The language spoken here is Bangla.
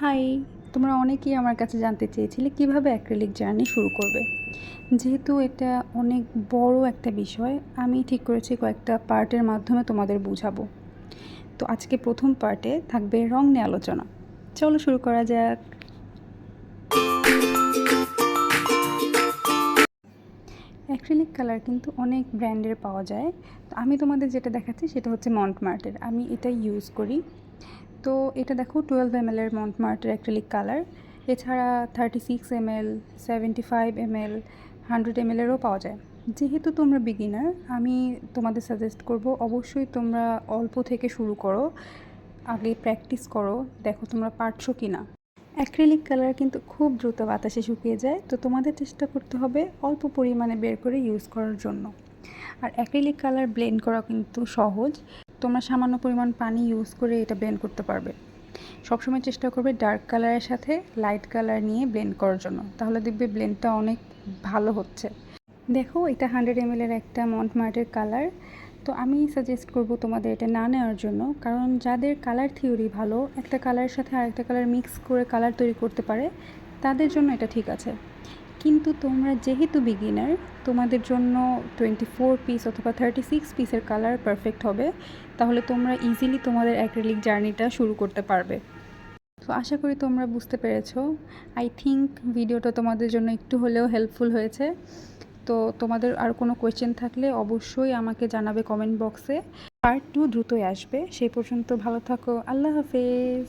হাই, তোমরা অনেকেই আমার কাছে জানতে চেয়েছিলে কিভাবে অ্যাক্রিলিক জার্নি শুরু করবে। যেহেতু এটা অনেক বড় একটা বিষয়, আমি ঠিক করেছি কয়েকটা পার্টের মাধ্যমে তোমাদের বুঝাবো। তো আজকে প্রথম পার্টে থাকবে রং নিয়ে আলোচনা। চলো শুরু করা যাক। অ্যাক্রিলিক কালার কিন্তু অনেক ব্র্যান্ডের পাওয়া যায়। তো আমি তোমাদের যেটা দেখাচ্ছি সেটা হচ্ছে মন্টমার্টের। আমি এটাই ইউজ করি। তো এটা দেখো 12 ml এর মন্টমার্টের অ্যাক্রিলিক কালার। এছাড়া 36 ml, 75 ml, 100 ml এরও পাওয়া যায়। যেহেতু তোমরা বিগিনার, আমি তোমাদের সাজেস্ট করব অবশ্যই তোমরা অল্প থেকে শুরু করো, আগে প্র্যাকটিস করো, দেখো তোমরা পারছো কি না। অ্যাক্রিলিক কালার কিন্তু খুব দ্রুত বাতাসে শুকিয়ে যায়, তো তোমাদের চেষ্টা করতে হবে অল্প পরিমাণে বের করে ইউজ করার জন্য। আর অ্যাক্রিলিক কালার ব্লেন্ড করা কিন্তু সহজ। তোমরা সামান্য পরিমাণ পানি ইউজ করে এটা ব্লেন্ড করতে পারবে। সবসময় চেষ্টা করবে ডার্ক কালারের সাথে লাইট কালার নিয়ে ব্লেন্ড করার জন্য, তাহলে দেখবে ব্লেন্ডটা অনেক ভালো হচ্ছে। দেখো এটা 100 ml এর একটা মন্টমার্টের কালার। তো আমি সাজেস্ট করব তোমাদের এটা না নেওয়ার জন্য, কারণ যাদের কালার থিওরি ভালো, একটা কালারের সাথে আরেকটা কালার মিক্স করে কালার তৈরি করতে পারে, তাদের জন্য এটা ঠিক আছে। কিন্তু তোমরা যেহেতু বিগিনার, তোমাদের জন্য 24 পিস অথবা 36 পিসের কালার পারফেক্ট হবে। তাহলে তোমরা ইজিলি তোমাদের অ্যাক্রিলিক জার্নিটা শুরু করতে পারবে। তো আশা করি তোমরা বুঝতে পেরেছো। আই থিঙ্ক ভিডিওটা তোমাদের জন্য একটু হলেও হেল্পফুল হয়েছে। তো তোমাদের আর কোনো কোয়েশ্চেন থাকলে অবশ্যই আমাকে জানাবে কমেন্ট বক্সে। পার্ট 2 দ্রুতই আসবে। সেই পর্যন্ত ভালো থাকো। আল্লাহ হাফেজ।